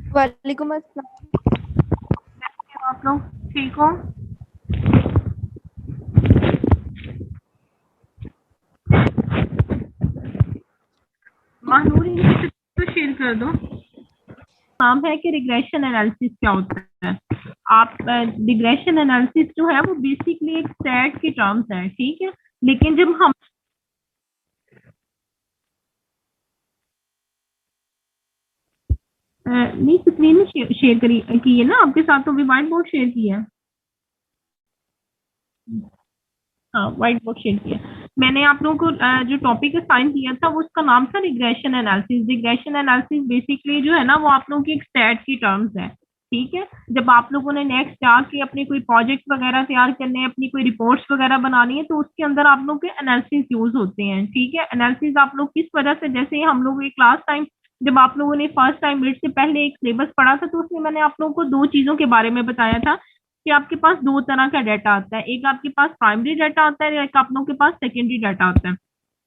वालेकुम अस्सलाम। आप लोग ठीक हो? महानूर इनकी तो शेयर कर दो। नाम है कि रिग्रेशन एनालिसिस क्या होता है। आप रिग्रेशन एनालिसिस जो है वो बेसिकली एक सेट की टर्म्स है, ठीक है। लेकिन जब हम नहीं स्क्रीन शेयर करी की है ना आपके साथ, तो भी व्हाइट बोर्ड शेयर किया है। हाँ, व्हाइट बोर्ड शेयर किया। मैंने आप लोगों को जो टॉपिक असाइन किया था वो उसका नाम था regression analysis. Regression analysis basically जो है ना वो आप लोगों की एक स्टैट की टर्म्स है, ठीक है। जब आप लोगों ने नेक्स्ट जाके अपनी कोई प्रोजेक्ट वगैरह तैयार करने हैं, अपनी कोई रिपोर्ट्स वगैरह बनानी है, तो उसके अंदर आप लोग के एनालिसिस यूज होते हैं, ठीक है। एनालिसिस आप लोग किस वजह से, जैसे हम लोग एक क्लास टाइम जब आप लोगों ने फर्स्ट टाइम मिड से पहले एक सिलेबस पढ़ा था, तो उसमें मैंने आप लोगों को दो चीजों के बारे में बताया था कि आपके पास दो तरह का डाटा आता है। एक आपके पास प्राइमरी डाटा आता है, एक आप लोगों के पास सेकेंडरी डाटा होता है।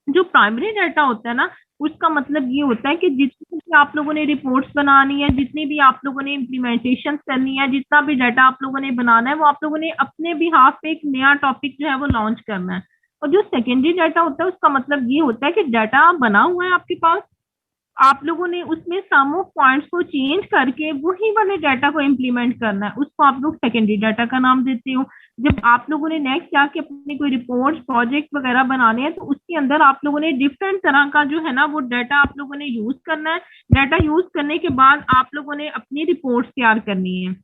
जो प्राइमरी डाटा होता है ना, उसका मतलब ये होता है कि जितनी भी आप लोगों ने रिपोर्ट्स बनानी है, जितनी भी आप लोगों ने इम्प्लीमेंटेशन करनी है, जितना भी डाटा आप लोगों ने बनाना है, वो आप लोगों ने अपने बिहाफ पे एक नया टॉपिक जो है वो लॉन्च करना है। और जो सेकेंडरी डाटा होता है उसका मतलब ये होता है कि डाटा बना हुआ है आपके पास, आप लोगों ने उसमें सम ऑफ पॉइंट्स को चेंज करके वही वाले डाटा को इम्प्लीमेंट करना है, उसको आप लोग सेकेंडरी डाटा का नाम देते हो। जब आप लोगों ने नेक्स्ट जाके अपनी कोई रिपोर्ट प्रोजेक्ट वगैरह बनाने हैं, तो उसके अंदर आप लोगों ने डिफरेंट तरह का जो है ना वो डाटा आप लोगों ने यूज करना है। डाटा यूज करने के बाद आप लोगों ने अपनी रिपोर्ट तैयार करनी है।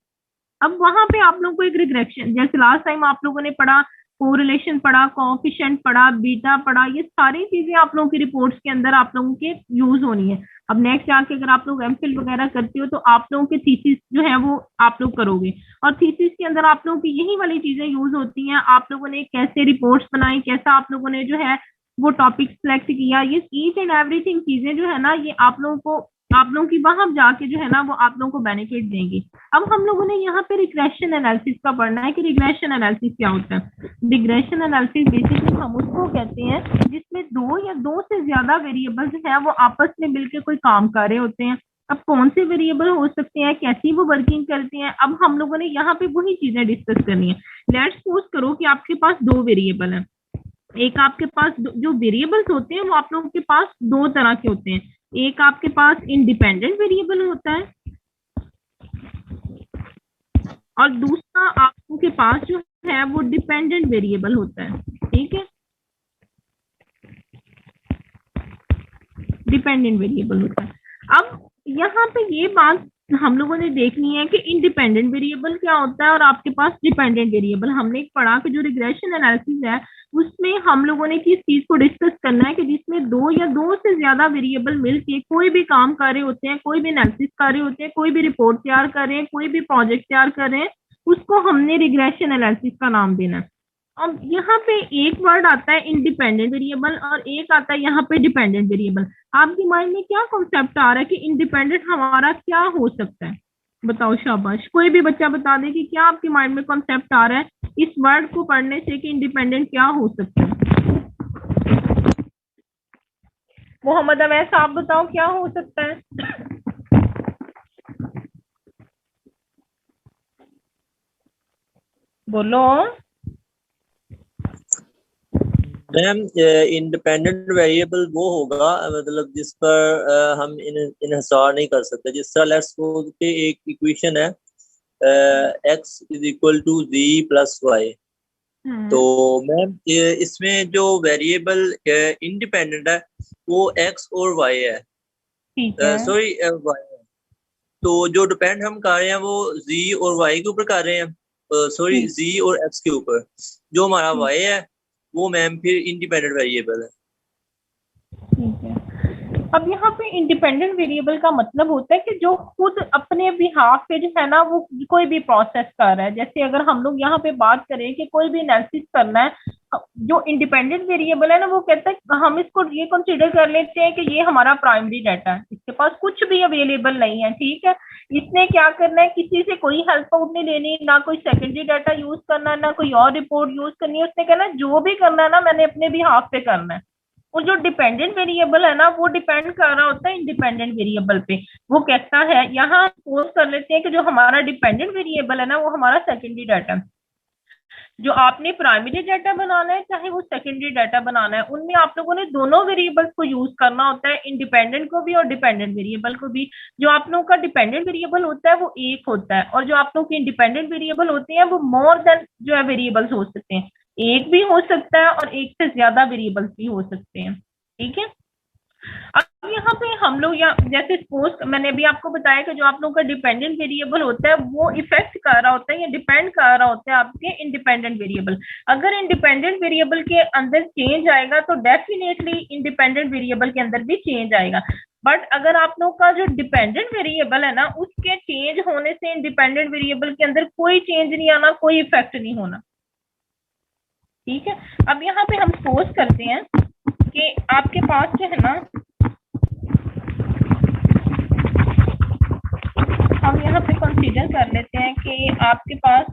अब वहां पे आप लोगों को एक रिग्रेशन, जैसे लास्ट टाइम आप लोगों ने पढ़ा, कोरिलेशन पढ़ा, कोएफिशिएंट पढ़ा, बीटा पढ़ा, ये सारी चीजें आप लोगों की रिपोर्ट्स के अंदर आप लोगों के यूज होनी है। अब नेक्स्ट आके अगर आप लोग एमफिल वगैरह करते हो, तो आप लोगों के थीसिस जो है वो आप लोग करोगे, और थीसिस के अंदर आप लोगों की यही वाली चीजें यूज होती हैं। आप लोगों ने कैसे रिपोर्ट्स बनाई, कैसा आप लोगों ने जो है वो टॉपिक सेलेक्ट किया, ये ईच एंड एवरीथिंग चीजें जो है ना, ये आप लोगों को, आप लोगों की वहां जाके जो है ना वो आप लोगों को बेनिफिट देंगी। अब हम लोगों ने यहाँ पे रिग्रेशन एनालिसिस का पढ़ना है कि रिग्रेशन एनालिसिस क्या होता है। रिग्रेशन एनालिसिस बेसिकली हम उसको कहते हैं जिसमें दो या दो से ज्यादा वेरिएबल्स हैं वो आपस में मिलकर कोई काम कर रहे होते हैं। अब कौन से वेरिएबल हो सकते हैं, कैसी वो वर्किंग करती हैं, अब हम लोगों ने यहाँ पे वही चीजें डिस्कस करनी है। लेट्स सपोज करो कि आपके पास दो वेरिएबल है। एक आपके पास जो वेरिएबल्स होते हैं वो आप लोगों के पास दो तरह के होते हैं। एक आपके पास इंडिपेंडेंट वेरिएबल होता है, और दूसरा आपके पास जो है वो डिपेंडेंट वेरिएबल होता है, ठीक है। डिपेंडेंट वेरिएबल होता है। अब यहाँ पे ये बात हम लोगों ने देखनी है कि इंडिपेंडेंट वेरिएबल क्या होता है और आपके पास डिपेंडेंट वेरिएबल। हमने एक पढ़ा कि जो रिग्रेशन एनालिसिस है उसमें हम लोगों ने किस चीज को डिस्कस करना है कि जिसमें दो या दो से ज्यादा वेरिएबल मिलके कोई भी काम कर रहे होते हैं, कोई भी एनालिसिस कर रहे होते हैं, कोई भी रिपोर्ट तैयार कर रहे हैं, कोई भी प्रोजेक्ट तैयार कर रहे हैं, उसको हमने रिग्रेशन एनालिसिस का नाम देना है। अब यहाँ पे एक वर्ड आता है इंडिपेंडेंट वेरिएबल और एक आता है यहाँ पे डिपेंडेंट वेरिएबल। आपके माइंड में क्या कॉन्सेप्ट आ रहा है कि इंडिपेंडेंट हमारा क्या हो सकता है? बताओ, शाबाश, कोई भी बच्चा बता दे कि क्या आपके माइंड में कॉन्सेप्ट आ रहा है इस वर्ड को पढ़ने से कि इंडिपेंडेंट क्या हो सकता है। मोहम्मद अवैस, आप बताओ क्या हो सकता है। बोलो। मैम, इंडिपेंडेंट वेरिएबल वो होगा, मतलब जिस पर हम इन्हिसार नहीं कर सकते। जिस तरह लेट्स सपोज कि एक इक्वेशन है, X is equal to G plus Y. तो हम्म। मैम इसमें जो वेरिएबल इंडिपेंडेंट है वो एक्स और वाई है। ठीक है। सॉरी, वाई है। तो जो डिपेंड हम कर रहे हैं वो जी और वाई के ऊपर कर रहे हैं, सॉरी, ठीक। जी और एक्स के ऊपर। जो हमारा ठीक। वाई है वो मैम फिर इंडिपेंडेंट वेरिएबल है। ठीक है। अब यहाँ पे इंडिपेंडेंट वेरिएबल का मतलब होता है कि जो खुद अपने बिहाफ पे जो है ना वो कोई भी प्रोसेस कर रहा है। जैसे अगर हम लोग यहाँ पे बात करें कि कोई भी एनालिसिस करना है, जो इंडिपेंडेंट वेरिएबल है ना वो कहता है हम इसको ये कंसीडर कर लेते हैं कि ये हमारा प्राइमरी डाटा है, इसके पास कुछ भी अवेलेबल नहीं है, ठीक है। इसने क्या करना है, किसी से कोई हेल्प आउट नहीं लेनी, ना कोई सेकेंडरी डाटा यूज करना है, ना कोई और रिपोर्ट यूज करनी है। उसने कहना है जो भी करना है ना मैंने अपने बिहाफ पे करना है। और जो डिपेंडेंट वेरिएबल है ना वो डिपेंड कर रहा होता है इंडिपेंडेंट वेरिएबल पे। वो कैसा है, यहाँ सपोज कर लेते हैं कि जो हमारा डिपेंडेंट वेरिएबल है ना वो हमारा सेकेंडरी डाटा, जो आपने प्राइमरी डाटा बनाना है चाहे वो सेकेंडरी डाटा बनाना है, उनमें आप लोगों ने दोनों वेरिएबल्स को यूज करना होता है, इंडिपेंडेंट को भी और डिपेंडेंट वेरिएबल को भी। जो आप लोगों का डिपेंडेंट वेरिएबल होता है वो एक होता है, और जो आप लोगों के इंडिपेंडेंट वेरिएबल होते हैं वो मोर देन जो है वेरिएबल्स हो सकते हैं, एक भी हो सकता है और एक से ज्यादा वेरिएबल्स भी हो सकते हैं। ठीक है, अब यहाँ पे हम लोग या जैसे सपोज मैंने अभी आपको बताया कि जो आप लोगों का डिपेंडेंट वेरिएबल होता है वो इफेक्ट कर रहा होता है या डिपेंड कर रहा होता है आपके इंडिपेंडेंट वेरिएबल। अगर इंडिपेंडेंट वेरिएबल के अंदर चेंज आएगा तो डेफिनेटली इंडिपेंडेंट वेरिएबल के अंदर भी चेंज आएगा। बट अगर आप लोग का जो डिपेंडेंट वेरिएबल है ना उसके चेंज होने से इंडिपेंडेंट वेरिएबल के अंदर कोई चेंज नहीं आना, कोई इफेक्ट नहीं होना। ठीक है, अब यहाँ पे हम सपोज करते हैं कि आपके पास जो है ना, हम यहाँ पे कंसीडर कर लेते हैं कि आपके पास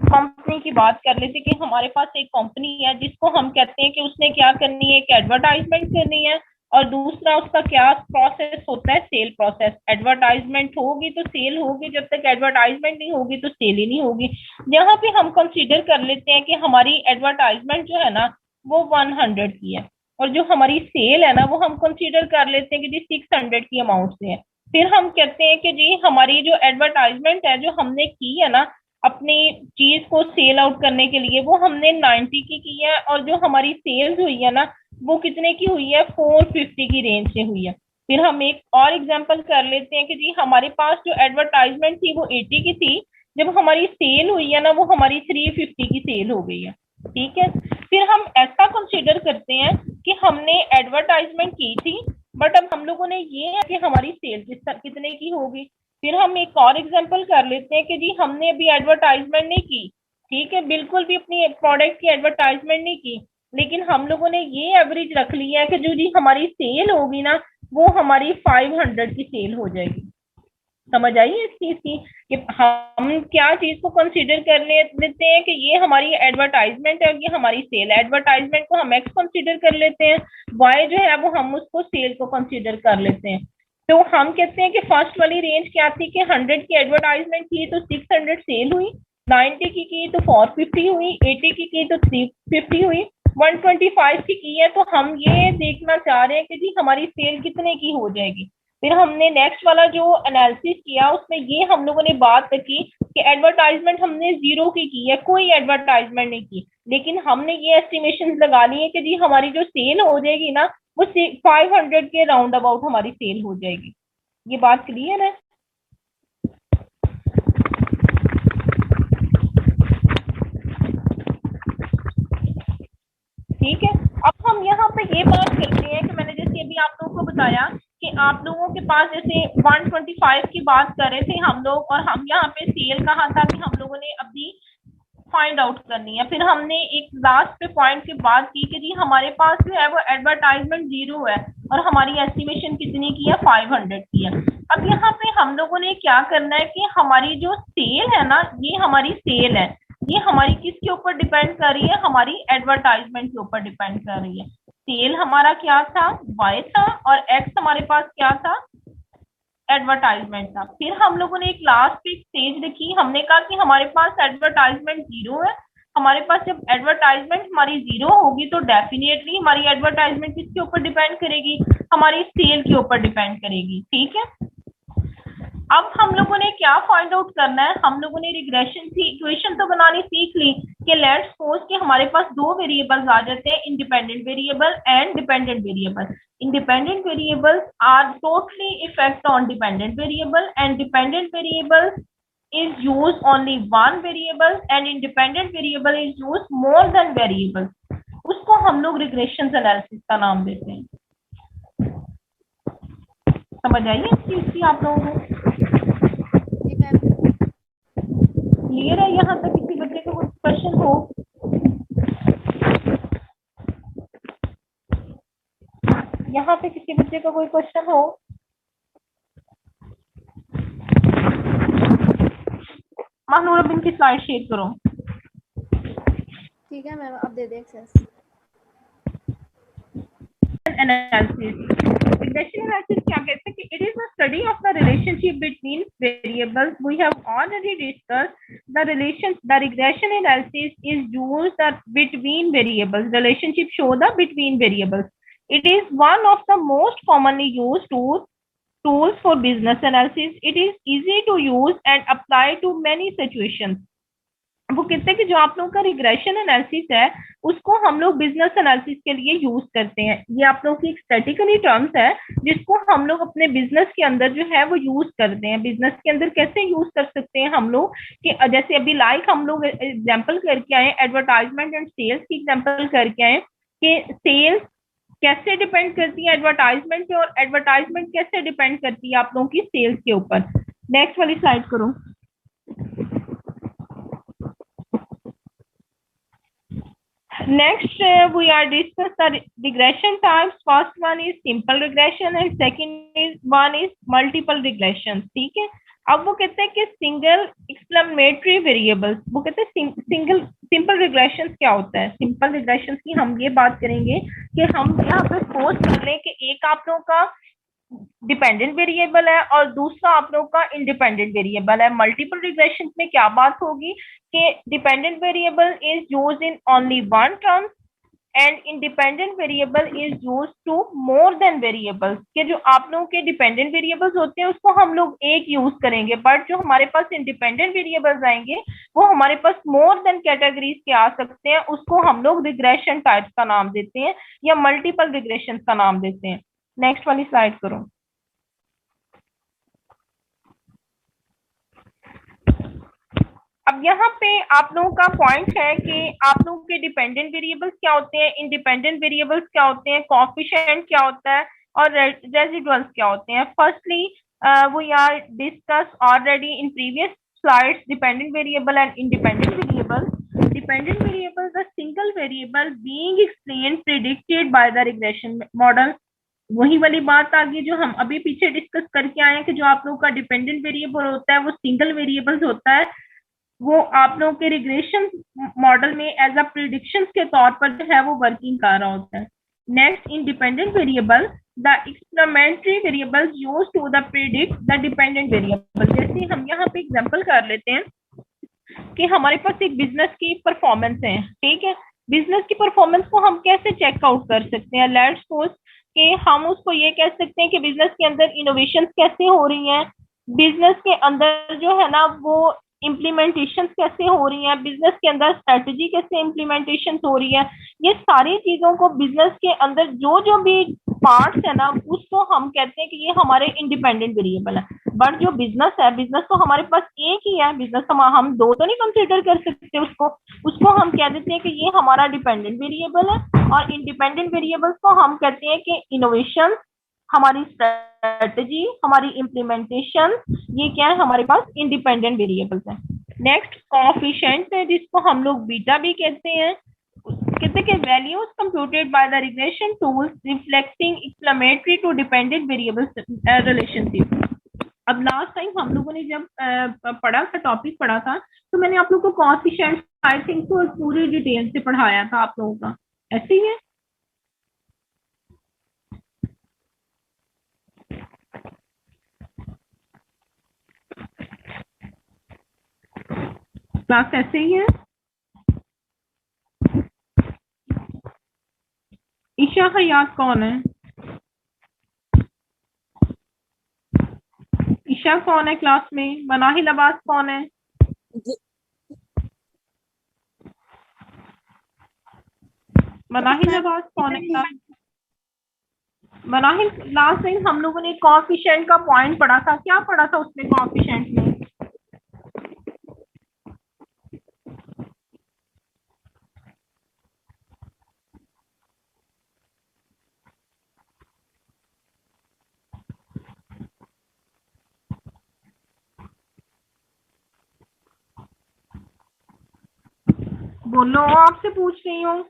कंपनी की बात कर लेते हैं कि हमारे पास एक कंपनी है जिसको हम कहते हैं कि उसने क्या करनी है, एक एडवर्टाइजमेंट करनी है, और दूसरा उसका क्या प्रोसेस होता है, सेल प्रोसेस। एडवर्टाइजमेंट होगी तो सेल होगी, जब तक एडवर्टाइजमेंट नहीं होगी तो सेल ही नहीं होगी। यहाँ पे हम कंसीडर कर लेते हैं कि हमारी एडवर्टाइजमेंट जो है ना वो 100 की है, और जो हमारी सेल है ना वो हम कंसीडर कर लेते हैं कि जी 600 की अमाउंट से है। फिर हम कहते हैं कि जी हमारी जो एडवर्टाइजमेंट है जो हमने की है ना अपनी चीज को सेल आउट करने के लिए, वो हमने 90 की है, और जो हमारी सेल्स हुई है ना वो कितने की हुई है, 450 की रेंज से हुई है। फिर हम एक और एग्जांपल कर लेते हैं कि जी हमारे पास जो एडवर्टाइजमेंट थी वो 80 की थी, जब हमारी सेल हुई है ना वो हमारी 350 की सेल हो गई है। ठीक है, फिर हम ऐसा कंसीडर करते हैं कि हमने एडवर्टाइजमेंट की थी बट अब हम लोगों ने ये है कि हमारी सेल कितने की होगी। फिर हम एक और एग्जांपल कर लेते हैं कि जी हमने अभी एडवर्टाइजमेंट नहीं की, ठीक है, बिल्कुल भी अपनी प्रोडक्ट की एडवर्टाइजमेंट नहीं की, लेकिन हम लोगों ने ये एवरेज रख लिया है कि जो जी हमारी सेल होगी ना वो हमारी 500 की सेल हो जाएगी। समझ आई इस चीज की कि हम क्या चीज को कंसीडर कर लेते हैं कि ये हमारी एडवर्टाइजमेंट है और ये हमारी सेल है। एडवर्टाइजमेंट को हम एक्स कंसीडर कर लेते हैं, वाई जो है वो हम उसको सेल को कंसीडर कर लेते हैं। तो हम कहते हैं कि फर्स्ट वाली रेंज क्या थी कि 100 की एडवर्टाइजमेंट की तो 600 सेल हुई, 90 की तो 450 हुई, 80 की तो 350 हुई, 125 की है तो हम ये देखना चाह रहे हैं कि जी हमारी सेल कितने की हो जाएगी। फिर हमने नेक्स्ट वाला जो एनालिसिस किया उसमें ये हम लोगों ने बात की कि एडवर्टाइजमेंट हमने 0 की है, कोई एडवर्टाइजमेंट नहीं की, लेकिन हमने ये एस्टिमेशन लगा ली है कि जी हमारी जो सेल हो जाएगी ना वो 500 के राउंड अबाउट हमारी सेल हो जाएगी। ये बात क्लियर है? ठीक है, अब हम यहाँ पे ये बात करते हैं कि मैंने जैसे अभी आप लोगों को बताया कि आप लोगों के पास जैसे 125 की बात कर रहे थे हम लोग, और हम यहाँ पे सेल कहा था कि हम लोगों ने अभी फाइंड आउट करनी है। फिर हमने एक लास्ट पे पॉइंट की बात की कि जी हमारे पास जो है वो एडवर्टाइजमेंट 0 है और हमारी एस्टिमेशन कितनी की है, 500 की है। अब यहाँ पे हम लोगों ने क्या करना है कि हमारी जो सेल है ना, ये हमारी सेल है, ये हमारी किसके ऊपर डिपेंड कर रही है, हमारी एडवर्टाइजमेंट के ऊपर डिपेंड कर रही है। सेल हमारा क्या था, वाई था, और एक्स हमारे पास क्या था, एडवर्टाइजमेंट था। फिर हम लोगों ने एक लास्ट पे स्टेज लिखी, हमने कहा कि हमारे पास एडवर्टाइजमेंट 0 है। हमारे पास जब एडवर्टाइजमेंट हमारी 0 होगी तो डेफिनेटली हमारी एडवर्टाइजमेंट किसके ऊपर डिपेंड करेगी, हमारी सेल के ऊपर डिपेंड करेगी। ठीक है, अब हम लोगों ने क्या फाइंड आउट करना है, हम लोगों ने रिग्रेशन की इक्वेशन तो बनानी सीख ली कि लेट्स सपोज कि हमारे पास दो वेरिएबल्स आ जाते हैं, independent variable and dependent variable. Independent variables are totally effect on dependent variable, and dependent variable is used only one variable and independent variable is used more than variables. उसको हम लोग regression analysis का नाम देते हैं। समझ आइए इस चीज की आप लोगों को? क्लियर है यहाँ तक? किसी बच्चे को कुछ क्वेश्चन हो? यहाँ पे किसी बच्चे का कोई क्वेश्चन हो? माहनूर इनकी स्लाइड शेयर करो। ठीक है मैम, अब दे दें एक्सेस। एनालिसिस। रिग्रेशन एनालिसिस क्या कहते हैं कि it is a study of the relationship between variables. We have already discussed the regression analysis is used between variables, relationship show the between variables. It is one of the most commonly used tools for business analysis. It is easy to use and apply to many situations. वो कहते हैं कि जो आप लोगों का regression analysis है उसको हम लोग बिजनेस एनालिसिस के लिए यूज करते हैं। ये आप लोगों की एक स्टैटिकली टर्म्स है जिसको हम लोग अपने बिजनेस के अंदर जो है वो यूज करते हैं। बिजनेस के अंदर कैसे यूज कर सकते हैं हम लोग कि जैसे अभी लाइक हम लोग एग्जांपल करके आए एडवर्टाइजमेंट एंड सेल्स की एग्जांपल करके आए कि सेल्स कैसे डिपेंड करती है एडवर्टाइजमेंट पे और एडवर्टाइजमेंट कैसे डिपेंड करती है आप लोगों की सेल्स के ऊपर। नेक्स्ट वाली स्लाइड करो। Next, we are discuss the regression types. First one is simple regression and one is multiple regression. ठीक है, अब वो कहते हैं कि सिंगल एक्सप्लेनेटरी वेरिएबल्स, वो कहते हैं सिंपल रिग्रेशन क्या होता है। सिंपल रिग्रेशन की हम ये बात करेंगे कि हम यहाँ पे सपोज कर लें कि एक आप लोगों का डिपेंडेंट वेरिएबल है और दूसरा आप लोगों का इंडिपेंडेंट वेरिएबल है। मल्टीपल रिग्रेशन में क्या बात होगी कि dependent variable is used in only one term and independent variable is used to more than variables. के जो आप लोगों के डिपेंडेंट वेरिएबल्स होते हैं उसको हम लोग एक यूज करेंगे, बट जो हमारे पास इंडिपेंडेंट वेरिएबल्स आएंगे वो हमारे पास मोर देन कैटेगरीज के आ सकते हैं। उसको हम लोग रिग्रेशन टाइप्स का नाम देते हैं या मल्टीपल रिग्रेशन का नाम देते हैं। नेक्स्ट वाली स्लाइड करो। अब यहाँ पे आप लोगों का पॉइंट है कि आप लोगों के डिपेंडेंट वेरिएबल्स क्या होते हैं, इंडिपेंडेंट वेरिएबल्स क्या होते हैं, कोएफिशिएंट क्या होता है और रेसिडुअल्स क्या होते हैं। Firstly we are discuss already in previous slides dependent variable and independent variable. Dependent variable the single variable being explained predicted by the regression model. वही वाली बात आ गई जो हम अभी पीछे डिस्कस करके आए हैं कि जो आप लोगों का डिपेंडेंट वेरिएबल होता है वो सिंगल वेरिएबल्स होता है, वो आप लोगों के रिग्रेशन मॉडल में एज अ प्रिडिक्शन के तौर पर जो है वो वर्किंग कर रहा होता है। Next, independent variable the explanatory variables used to the predict the dependent variable. जैसे हम यहाँ पे एग्जांपल कर लेते हैं कि हमारे पास एक बिजनेस की परफॉर्मेंस है, ठीक है। बिजनेस की परफॉर्मेंस को हम कैसे चेकआउट कर सकते हैं? लेट्स सपोज कि हम उसको ये कह सकते हैं कि बिजनेस के अंदर इनोवेशन कैसे हो रही हैं, बिजनेस के अंदर जो है ना वो इम्प्लीमेंटेशन कैसे हो रही है, बिजनेस के अंदर स्ट्रेटजी कैसे इम्प्लीमेंटेशन हो रही है। ये सारी चीजों को बिजनेस के अंदर जो जो भी पार्ट्स है ना उसको हम कहते हैं कि ये हमारे इंडिपेंडेंट वेरिएबल है। बट जो बिजनेस है, बिजनेस तो हमारे पास एक ही है, बिजनेस हम दो तो नहीं कंसिडर कर सकते उसको हम कह देते हैं कि ये हमारा डिपेंडेंट वेरिएबल है। और इंडिपेंडेंट वेरिएबल्स को हम कहते हैं कि इनोवेशन, हमारी स्ट्रेटजी, हमारी इम्प्लीमेंटेशन, ये क्या है हमारे पास इंडिपेंडेंट वेरिएबल्स है। नेक्स्ट, कोएफिशिएंट है जिसको हम लोग बीटा भी कहते हैं। कहते हैं कि values computed by the regression tools reflecting explanatory to dependent variables relationship. अब लास्ट टाइम हम लोगों ने जब पढ़ा था, टॉपिक पढ़ा था, तो मैंने आप लोगों को कोएफिशिएंट आई थिंक तो पूरी डिटेल से पढ़ाया था आप लोगों का, ऐसे ही है। क्लास ऐसे ही है। ईशा हयात कौन है? ईशा कौन है क्लास में? मनाहिल अब्बास कौन है? मनाहिल अब्बास कौन है क्लास? मनाहिल, लास्ट टाइम हम लोगों ने कोएफिशिएंट का पॉइंट पढ़ा था, क्या पढ़ा था उसमें कोएफिशिएंट में? बोलो, आपसे पूछ रही हूँ।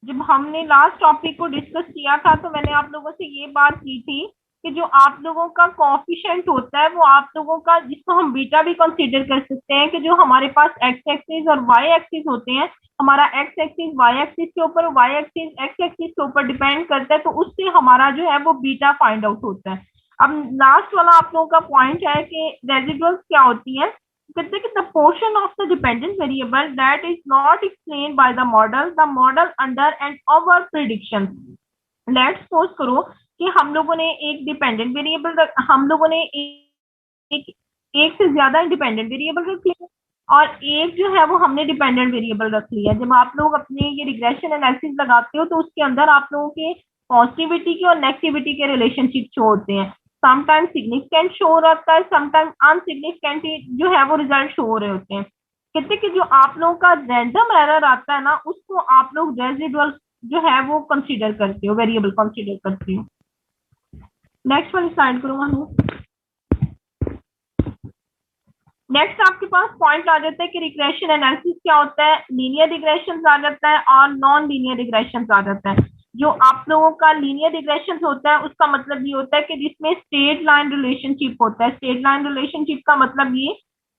जब हमने लास्ट टॉपिक को डिस्कस किया था तो मैंने आप लोगों से ये बात की थी कि जो आप लोगों का कोएफिशिएंट होता है वो आप लोगों का, जिसको हम बीटा भी कंसीडर कर सकते हैं, कि जो हमारे पास एक्स एक्सिस और वाई एक्सिस होते हैं, हमारा एक्स एक्सिस वाई एक्सिस के ऊपर, वाई एक्सिस एक्स एक्सिस के ऊपर डिपेंड करता है, तो उससे हमारा जो है वो बीटा फाइंड आउट होता है। अब लास्ट वाला आप लोगों का पॉइंट है कि रेजिडुअल्स क्या होती है। कहते हैं कि the portion of the dependent variable that is not explain by the model under and over prediction. Let's suppose करो कि हम लोगों ने एक डिपेंडेंट वेरिएबल, हम लोगों ने एक एक से ज्यादा इंडिपेंडेंट वेरिएबल रख लिया और एक जो है वो हमने डिपेंडेंट वेरिएबल रख लिया। जब आप लोग अपने ये रिग्रेशन एनालिसिस लगाते हो तो उसके अंदर आप लोगों के पॉजिटिविटी के और नेगेटिविटी के रिलेशनशिप शो होते हैं। समटाइम सिग्निफिकेंट शो रहता है, समटाइम अनसिग्निफिकेंट जो है वो रिजल्ट शो हो रहे होते हैं। कहते हैं कि जो आप लोगों का रैंडम एरर आता है ना, उसको आप लोग रेजिडुअल जो है वो कंसीडर करते हो, वेरिएबल कंसीडर करते हो। नेक्स्ट वाली स्लाइड करो मानो। नेक्स्ट आपके पास पॉइंट आ जाता है कि रिग्रेशन एनालिसिस क्या होता है, लीनियर रिग्रेशन आ जाता है और नॉन लीनियर रिग्रेशन आ जाता है। जो आप लोगों का लीनियर रिग्रेशन होता है उसका मतलब ये होता है कि जिसमें स्ट्रेट लाइन रिलेशनशिप होता है। स्ट्रेट लाइन रिलेशनशिप का मतलब ये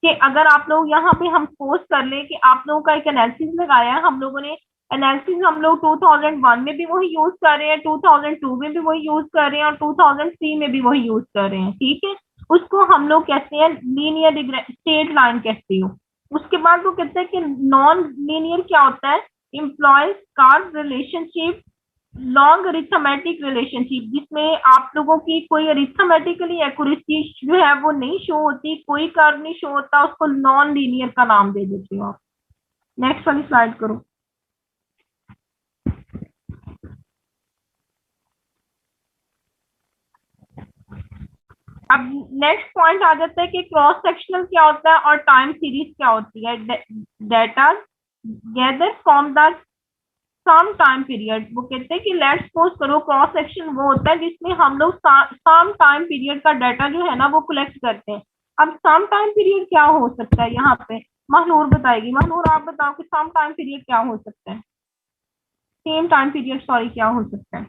कि अगर आप लोग यहाँ पे हम सपोज कर ले कि आप लोगों का एक एनालिसिस लगाया है, हम लोगों ने एनालिसिस हम लोग 2001 में भी वही यूज कर रहे हैं, 2002 में भी वही यूज कर रहे हैं और 2003 में भी वही यूज कर रहे हैं, ठीक है। उसको हम लोग कहते हैं लीनियर स्ट्रेट लाइन कहते हो। उसके बाद वो कहते हैं कि नॉन लीनियर क्या होता है, employees curve relationship, long arithmetic relationship, जिसमें आप लोगों की कोई अरिथमेटिकली एक्यूरेसी जो है वो नहीं शो होती, कोई कर्व नहीं शो होता, उसको नॉन लीनियर का नाम दे देते हो आप। नेक्स्ट वाली स्लाइड करो। अब नेक्स्ट पॉइंट आ जाता है कि क्रॉस सेक्शनल क्या होता है और टाइम सीरीज क्या होती है। Data gather from the same time period, वो कहते हैं कि लेट्स सपोज करो क्रॉस सेक्शन वो होता है जिसमें हम लोग सम टाइम पीरियड का डाटा जो है ना वो कलेक्ट करते हैं। अब सम टाइम पीरियड क्या हो सकता है, यहाँ पे महनूर बताएगी। महनूर आप बताओ कि सम टाइम पीरियड क्या हो सकता है, सेम टाइम पीरियड सॉरी क्या हो सकता है।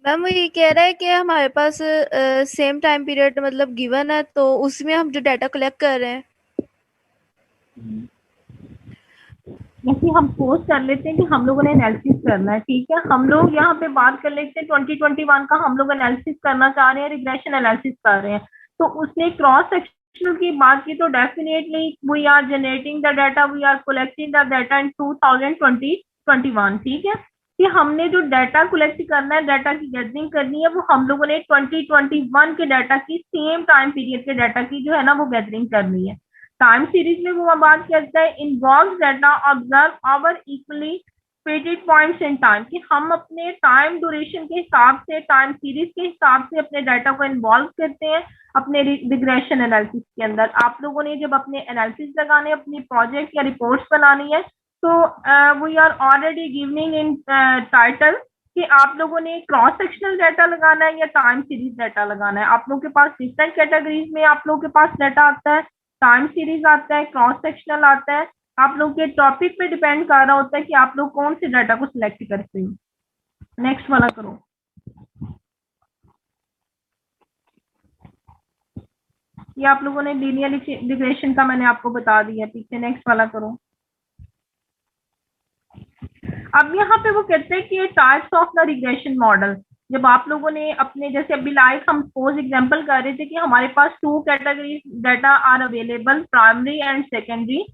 मैम वो ये कह रहा है कि हमारे पास सेम टाइम पीरियड मतलब गिवन है, तो उसमें हम जो डाटा कलेक्ट कर रहे हैं। जैसे हम पोस्ट कर लेते हैं कि हम लोगों ने एनालिसिस करना है, ठीक है। हम लोग यहाँ पे बात कर लेते हैं 2021 का हम लोग एनालिसिस करना चाह रहे हैं, रिग्रेशन एनालिसिस कर रहे हैं। तो उसने क्रॉस सेक्शनल की बात की तो definitely we are generating the data, we are collecting the data in 2021, ठीक है। कि हमने जो डाटा कलेक्ट करना है, डाटा की गैदरिंग करनी है, वो हम लोगों ने 2021 के डाटा की सेम टाइम पीरियड के डाटा की जो है ना वो गैदरिंग करनी है। टाइम सीरीज में वो बात करता है involve data observe over equally spaced points in time, कि हम अपने टाइम ड्यूरेशन के हिसाब से, टाइम सीरीज के हिसाब से अपने डाटा को इन्वॉल्व करते हैं अपने रिग्रेशन एनालिसिस के अंदर। आप लोगों ने जब अपने एनालिसिस लगाने, अपनी प्रोजेक्ट या रिपोर्ट्स बनानी है, तो we are already giving in title कि आप लोगों ने क्रॉस सेक्शनल डाटा लगाना है या टाइम सीरीज डाटा लगाना है। आप लोगों के पास डिफरेंट कैटेगरीज में आप लोगों के पास डाटा आता है, टाइम सीरीज आता है, क्रॉस सेक्शनल आता है। आप लोग के टॉपिक पे डिपेंड कर रहा होता है कि आप लोग कौन से डाटा को सिलेक्ट करते हैं। नेक्स्ट वाला करो। ये आप लोगों ने लीनियर रिग्रेशन का मैंने आपको बता दिया पीछे। नेक्स्ट वाला करो। अब यहाँ पे वो कहते हैं कि types of the regression model. जब आप लोगों ने अपने, जैसे अभी लाइक हम सपोज एग्जांपल कर रहे थे कि हमारे पास 2 category data are available, primary and secondary.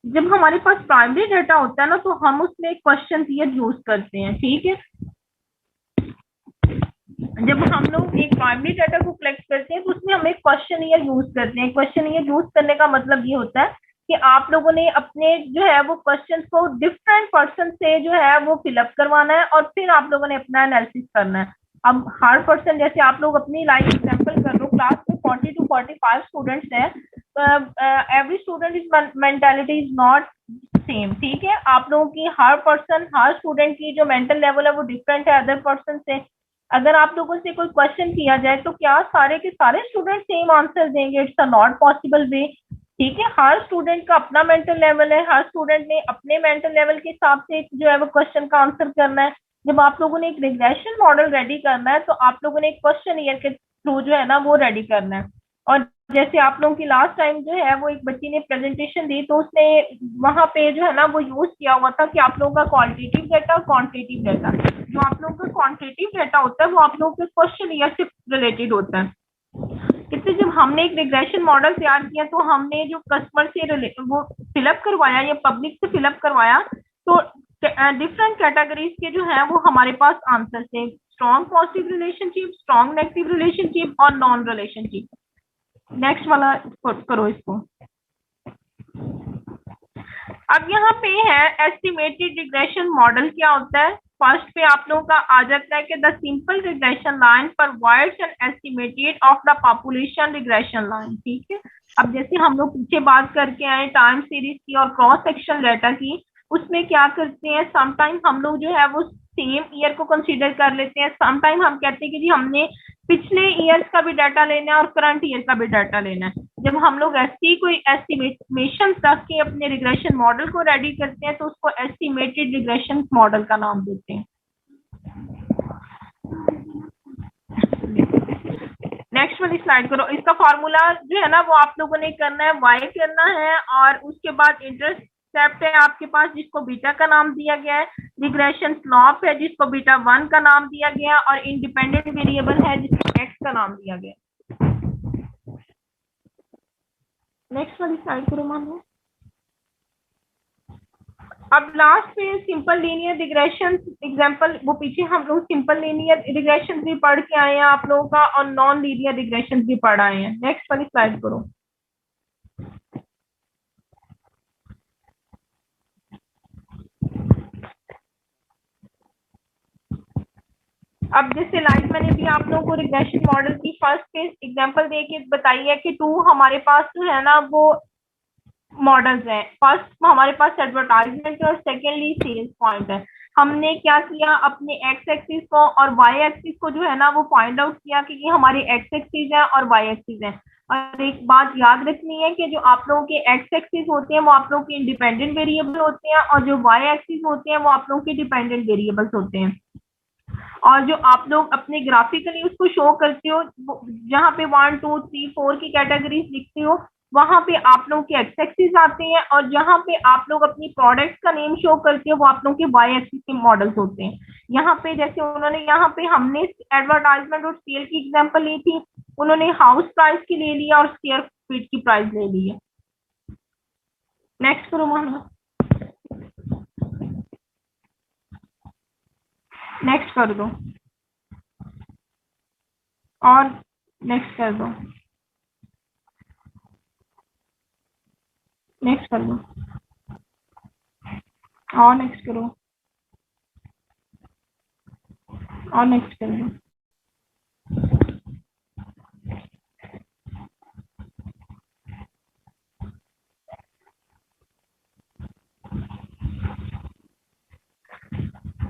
जब हमारे पास प्राइमरी डाटा होता है ना, तो हम उसमें क्वेश्चन ईयर यूज करते हैं, ठीक है। जब हम लोग एक प्राइमरी डाटा को कलेक्ट करते हैं तो उसमें हम एक क्वेश्चन ईयर यूज करते हैं। क्वेश्चन ईयर यूज करने का मतलब ये होता है कि आप लोगों ने अपने जो है वो क्वेश्चन को डिफरेंट पर्सन से जो है वो फिलअप करवाना है और फिर आप लोगों ने अपना एनालिसिस करना है। अब हर पर्सन, जैसे आप लोग अपनी लाइफ एग्जांपल कर लो, क्लास में 40 to 45 स्टूडेंट्स हैं, every student is mentality is not same, ठीक है। आप लोगों की हर पर्सन, हर स्टूडेंट की जो मेंटल लेवल है वो डिफरेंट है अदर पर्सन से। अगर आप लोगों से कोई क्वेश्चन किया जाए तो क्या सारे के सारे स्टूडेंट सेम आंसर देंगे? It's a not possible way, ठीक है, हर स्टूडेंट का अपना मेंटल लेवल है, हर स्टूडेंट ने अपने मेंटल लेवल के हिसाब से जो है वो क्वेश्चन का आंसर करना है। जब आप लोगों ने एक रिग्रेशन मॉडल रेडी करना है तो आप लोगों ने एक क्वेश्चन ईयर के थ्रू जो है ना वो रेडी करना है। और जैसे आप लोगों की लास्ट टाइम जो है वो एक बच्ची ने प्रेजेंटेशन दी तो उसने वहां पे जो है ना वो यूज किया हुआ था कि आप लोगों का क्वालिटेटिव डाटा और क्वांटिटेटिव डाटा। जो आप लोगों का क्वांटिटेटिव डाटा होता है वो आप लोगों के क्वेश्चन ईयर से रिलेटेड होता है। इससे जब हमने एक रिग्रेशन मॉडल तैयार किया तो हमने जो कस्टमर से वो फिलअप करवाया या पब्लिक से फिलअप करवाया तो डिफरेंट कैटेगरीज के जो है वो हमारे पास आंसर थे। Strong positive relationship, strong negative relationship और नॉन रिलेशनशिप। नेक्स्ट वाला करो इसको। अब यहाँ पे है एस्टिमेटेड रिग्रेशन मॉडल क्या होता है। फर्स्ट पे आप लोगों का आ जाता है कि the simple regression line provides an estimated of the population regression line. ठीक है, अब जैसे हम लोग पीछे बात करके आए टाइम सीरीज की और क्रॉस सेक्शन डाटा की, उसमें क्या करते हैं समटाइम हम लोग जो है वो सेम ईयर को कंसीडर कर लेते हैं। समटाइम हम कहते हैं कि जी हमने पिछले ईयर्स का भी डाटा लेना है और करंट ईयर का भी डाटा लेना है। जब हम लोग ऐसी कोई एस्टिमेशन रख के अपने रिग्रेशन मॉडल को रेडी करते हैं तो उसको एस्टिमेटेड रिग्रेशन मॉडल का नाम देते हैं। नेक्स्ट वाली स्लाइड करो। इसका फॉर्मूला जो है ना वो आप लोगों ने करना है, वाई करना है और उसके बाद इंटरसेप्ट है आपके पास जिसको बीटा का नाम दिया गया है, रिग्रेशन स्लॉप है जिसको बीटा 1 का नाम दिया गया और इंडिपेंडेंट वेरिएबल है जिसको एक्स का नाम दिया गया। नेक्स्ट वाली स्लाइड करो मानो। अब लास्ट पे सिंपल लीनियर रिग्रेशन एग्जांपल, वो पीछे हम लोग सिंपल लीनियर रिग्रेशन भी पढ़ के आए हैं आप लोगों का और नॉन लीनियर रिग्रेशन भी पढ़ आए हैं। नेक्स्ट वाली स्लाइड करो। अब जैसे लाइक मैंने भी आप लोगों को रिग्रेशन मॉडल की फर्स्ट केस एग्जांपल दे के बताई है कि 2 हमारे पास जो है ना वो मॉडल्स हैं। फर्स्ट हमारे पास एडवर्टाइजमेंट और सेकेंडली सेल्स पॉइंट है। हमने क्या किया, अपने एक्स एक्सिस को और वाई एक्सिस को जो है ना वो फाइंड आउट किया कि ये हमारी एक्स एक्सिस है और वाई एक्सिस है। और एक बात याद रखनी है कि जो आप लोगों के एक्स एक्सिस होते हैं वो आप लोगों के इंडिपेंडेंट वेरिएबल होते हैं और जो वाई एक्सिस होते हैं वो आप लोगों के डिपेंडेंट वेरिएबल्स होते हैं। और जो आप लोग अपने ग्राफिकली उसको शो करते हो जहाँ पे 1 2 3 4 की कैटेगरीज लिखते हो वहां पे आप लोग के एक्स एक्सिस आते हैं और जहाँ पे आप लोग अपनी प्रोडक्ट्स का नेम शो करते हो वो आप लोग के वाई एक्सिस के मॉडल्स होते हैं। यहाँ पे जैसे उन्होंने यहाँ पे हमने एडवर्टाइजमेंट और सेल की एग्जांपल ली थी, उन्होंने हाउस प्राइस की ले लिया और स्क्वायर फीट की प्राइस ले ली है। नेक्स्ट करो मोहम्मद। नेक्स्ट कर दो और नेक्स्ट कर दो, नेक्स्ट कर दो और नेक्स्ट करो और नेक्स्ट कर दो।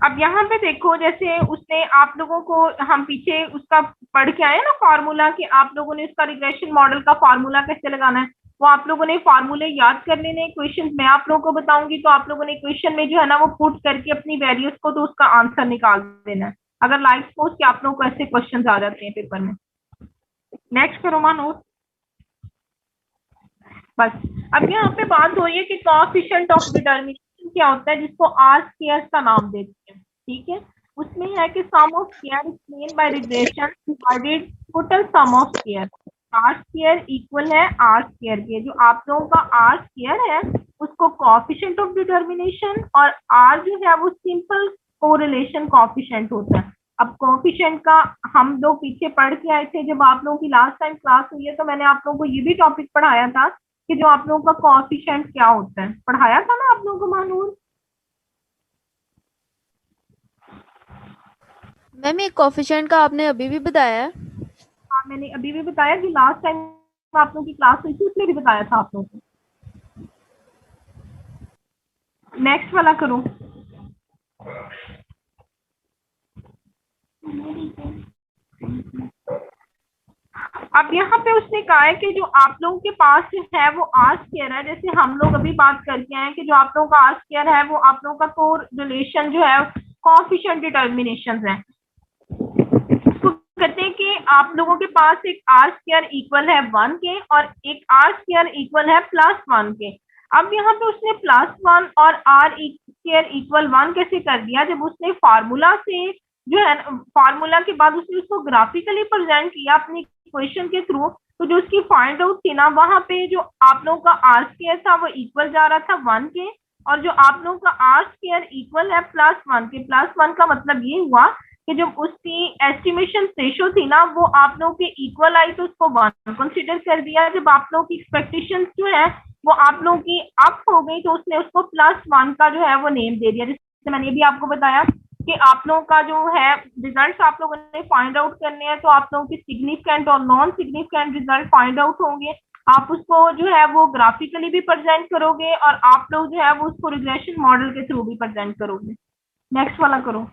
अब यहाँ पे देखो जैसे उसने आप लोगों को हम पीछे उसका पढ़ के आए ना फॉर्मूला कि आप लोगों ने उसका रिग्रेशन मॉडल का फॉर्मूला कैसे लगाना है, वो आप लोगों ने फॉर्मूले याद कर लेने। क्वेश्चन मैं आप लोगों को बताऊंगी तो आप लोगों ने क्वेश्चन में जो है ना वो पुट करके अपनी वैल्यूज को तो उसका आंसर निकाल देना है। अगर लाइक सपोज कि आप लोगों को ऐसे क्वेश्चन आ जाते हैं पेपर में। नेक्स्ट करो मानो। बस अब यहाँ पे बात हो रही है कि कोएफिशिएंट ऑफ डिटरमिनेशन क्या होता है जिसको आर स्क्वायर का नाम देते हैं। ठीक है, उसमें है कि sum of square explain by regression divided total sum of square. R square equal है आर स्क्वायर के, जो आप लोगों का आर स्क्वायर है उसको कोएफिशिएंट ऑफ डिटरमिनेशन और आर जो है वो सिंपल कोरिलेशन कोएफिशिएंट होता है। अब कोएफिशिएंट का हम लोग पीछे पढ़ के आए थे, जब आप लोगों की लास्ट टाइम क्लास हुई है तो मैंने आप लोगों को ये भी टॉपिक पढ़ाया था कि जो आप लोगों का कोएफिशिएंट क्या होता है, पढ़ाया था ना आप लोगों को मानूर। मैम ये कोएफिशिएंट का आपने अभी भी बताया है? हाँ मैंने अभी भी बताया कि लास्ट टाइम आप लोगों की क्लास हुई थी उसमें भी बताया था आप लोगों को। नेक्स्ट वाला करो। अब यहाँ पे उसने कहा है कि जो आप लोगों के पास जो है वो आर स्क्वायर है, जैसे हम लोग अभी बात करके आए कि जो आप लोगों का आर स्क्वायर है वो आप लोगों का को रिलेशन जो है कोएफिशिएंट डिटर्मिनेशन है। उसको कहते हैं कि आप लोगों के पास एक आर स्क्वायर इक्वल है 1 के और एक आर स्क्वायर इक्वल है +1 के। अब यहाँ पे उसने +1 और आर स्क्वायर इक्वल 1 कैसे कर दिया, जब उसने फार्मूला से जो है फार्मूला के बाद उसने उसको ग्राफिकली प्रेजेंट किया अपनी इक्वेशन के थ्रू, तो जो उसकी फाइंड आउट थी ना, वहां पे जो आप लोगों का आर स्क्वायर था वो इक्वल जा रहा था 1 के, और जो आप लोगों का आर स्क्वायर इक्वल है +1 के। +1 का मतलब ये हुआ कि जब उसकी एस्टिमेशन रेशो थी ना वो आप लोगों के इक्वल आई तो उसको 1 कंसिडर कर दिया। जब आप लोगों की एक्सपेक्टेशन जो है वो आप लोगों की अप हो गई तो उसने उसको +1 का जो है वो नेम दे दिया। जैसे मैंने भी आपको बताया कि आप लोगों का जो है रिजल्ट आप लोगों ने फाइंड आउट करने हैं, तो आप लोगों की सिग्निफिकेंट और non significant result find out होंगे। आप उसको जो है वो ग्राफिकली भी प्रेजेंट करोगे और आप लोग जो है वो उसको रिग्रेशन मॉडल के थ्रू भी प्रेजेंट करोगे। नेक्स्ट वाला करो।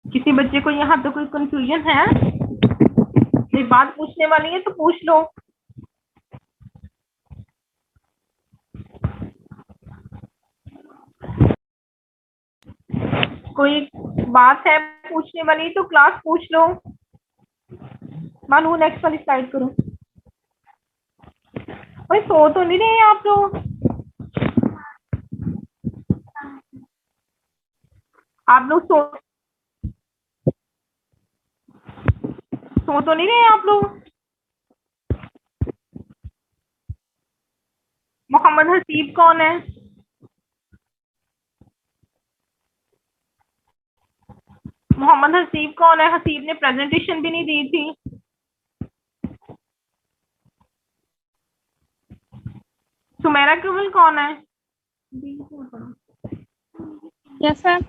किसी बच्चे को यहाँ तो कोई कंफ्यूजन है? कोई बात पूछने वाली है तो पूछ लो। कोई बात है पूछने वाली तो क्लास पूछ लो। मानू नेक्स्ट वाली स्लाइड करो। भाई सो तो नहीं रहे आप लोग? आप लोग सो तो नहीं रहे आप लोग? मोहम्मद हसीब कौन है? मोहम्मद हसीब कौन है? हसीब ने प्रेजेंटेशन भी नहीं दी थी। सुमेरा केवल कौन है? Yes sir.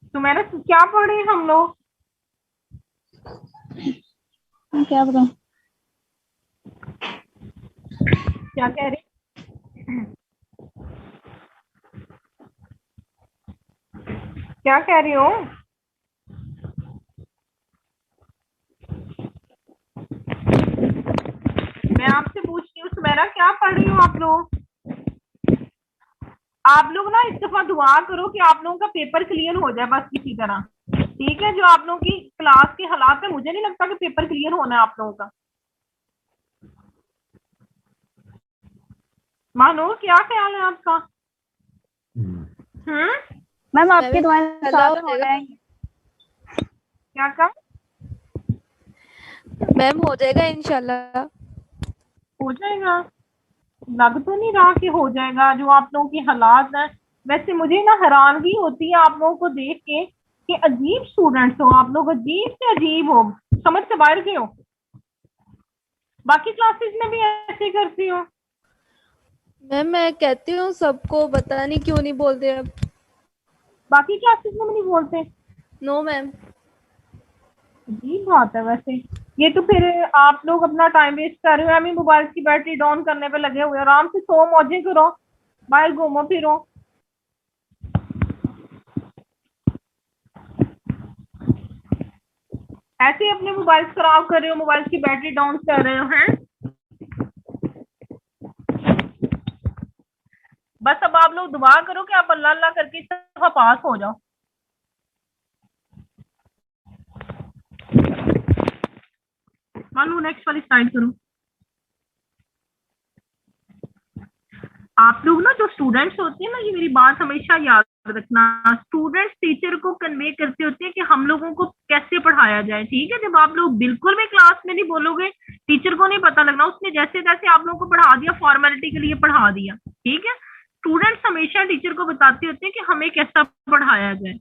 सुमेरा क्या पढ़े हम लोग? क्या बताऊं? क्या कह रहे? क्या कह रही हो? मैं आपसे पूछ रही हूँ सुमेरा क्या पढ़ रही हो आप लोग? आप लोग ना इस दफा दुआ करो कि आप लोगों का पेपर क्लियर हो जाए बस किसी तरह, ठीक है? जो आप लोगों की क्लास के हालात है मुझे नहीं लगता कि पेपर क्लियर होना है आप लोगों का। मानो क्या ख्याल है आपका? मैम आपकी दुआएं अल्लाह साथ हो जाएंगी। क्या कहा? मैम हो जाएगा इंशाल्लाह। हो जाएगा? लग तो नहीं रहा कि हो जाएगा जो आप लोगों के हालात हैं। वैसे मुझे ना हैरानगी होती है आप लोगों को देख के कि अजीब स्टूडेंट्स हो आप लोग, अजीब से अजीब हो, समझ से बाहर के हो। बाकी क्लासेस में भी ऐसे करती हो? मैम मैं कहती हूँ सबको, पता नहीं क्यों नहीं बोलते अब। बाकी क्लासेस में भी नहीं बोलते? No ma'am. अजीब बात है वैसे। ये तो फिर आप लोग अपना टाइम वेस्ट कर रहे हो। हमें मोबाइल की बैटरी डाउन करने पे लगे हुए, आराम से सो मौजें करो, बाहर घूमो फिरो। ऐसे अपने मोबाइल खराब कर रहे हो, मोबाइल की बैटरी डाउन कर रहे हो हैं। बस अब आप लोग दुआ करो कि आप अल्लाह अल्लाह करके इस दफा पास हो जाओ। मानो नेक्स्ट वाली स्लाइड करो। आप लोग ना जो स्टूडेंट्स होते हैं ना, ये मेरी बात हमेशा याद रखना, स्टूडेंट्स टीचर को कन्वे करते होते हैं कि हम लोगों को कैसे पढ़ाया जाए, ठीक है? जब आप लोग बिल्कुल भी क्लास में नहीं बोलोगे टीचर को नहीं पता लगना, उसने जैसे तैसे आप लोगों को पढ़ा दिया, फॉर्मेलिटी के लिए पढ़ा दिया, ठीक है? स्टूडेंट्स हमेशा टीचर को बताते होते हैं कि हमें कैसा पढ़ाया जाए।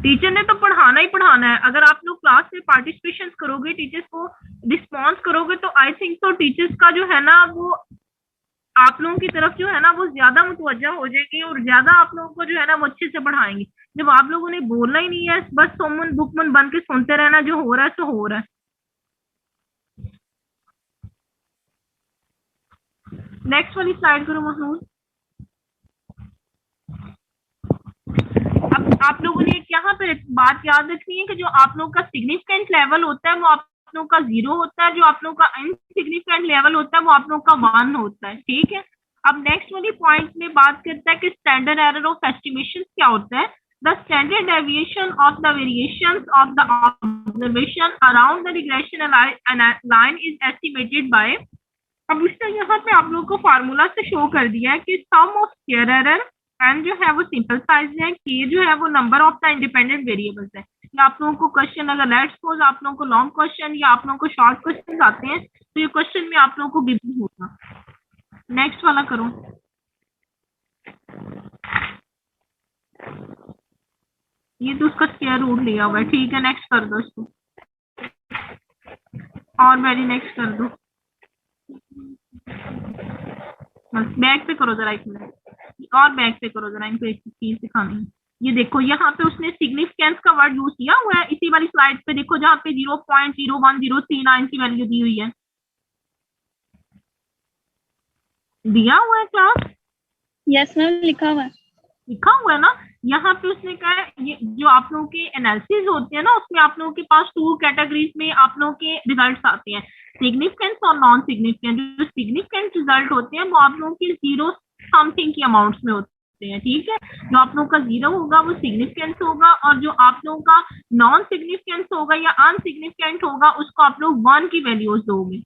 टीचर ने तो पढ़ाना ही पढ़ाना है। अगर आप लोग क्लास में पार्टिसिपेशन करोगे, टीचर्स को रिस्पॉन्स करोगे, तो आई थिंक तो टीचर्स का जो है ना वो आप लोगों की तरफ जो है ना वो ज्यादा मुतवज्जा हो जाएगी और ज्यादा आप लोगों को जो है ना वो अच्छे से पढ़ाएंगे। जब आप लोगों ने बोलना ही नहीं है, बस सोमन बुकमन बन के सुनते रहना, जो हो रहा है सो हो रहा है। नेक्स्ट वाली स्लाइड करो महमूद। आप लोगों ने एक यहाँ पे बात याद रखनी है कि जो आप लोग का सिग्निफिकेंट लेवल होता है वो आप लोग का 0 होता है, जो आप लोग का इनसिग्निफिकेंट लेवल होता है वो आप लोग का 1 होता है, ठीक है। अब नेक्स्ट वाली पॉइंट में बात करता है कि स्टैंडर्ड एरर ऑफ एस्टिमेशन क्या होता है। The standard deviation of the variations of the observation around the regression line is estimated by. अब इसने यहाँ पे आप लोग को फार्मूला से शो कर दिया है कि sum of square error N जो है वो सिंपल साइज है, के जो है वो number of the independent variables है। या आप लोगों को क्वेश्चन अगर लेट्स सपोज आप लोगों को लॉन्ग क्वेश्चन या आप लोगों को शॉर्ट क्वेश्चन आते हैं तो ये क्वेश्चन में आप लोगों को गिवन होगा। नेक्स्ट वाला करो। ये तो उसका स्क्वायर रूट लिया हुआ है, ठीक है। नेक्स्ट कर दो इसको, और वेरी नेक्स्ट कर दो। बैक पे करो जरा एक मिनट, और बैक पे करो जरा, इनको एक चीज सिखानी है। ये देखो यहाँ पे उसने सिग्निफिकेंस का वर्ड यूज किया हुआ है इसी वाली स्लाइड पे, देखो जहाँ पे 0.01039 की वैल्यू दी हुई है, दिया हुआ है क्लास। यस मैम, लिखा हुआ है। लिखा हुआ है ना। यहाँ पे उसने कहा है ये जो आप लोगों के एनालिसिस होते हैं ना उसमें आप लोगों के पास 2 कैटेगरीज में आप लोगों के रिजल्ट्स आते हैं, सिग्निफिकेंस और नॉन सिग्निफिकेंट। जो सिग्निफिकेंट रिजल्ट होते हैं वो आप लोगों के 0 समथिंग की अमाउंट्स में होते हैं, ठीक है। जो आप लोगों का 0 होगा वो सिग्निफिकेंस होगा, और जो आप लोगों का नॉन सिग्निफिकेंस होगा या अनसिग्निफिकेंट होगा उसको आप लोग 1 की वैल्यूज दोगे,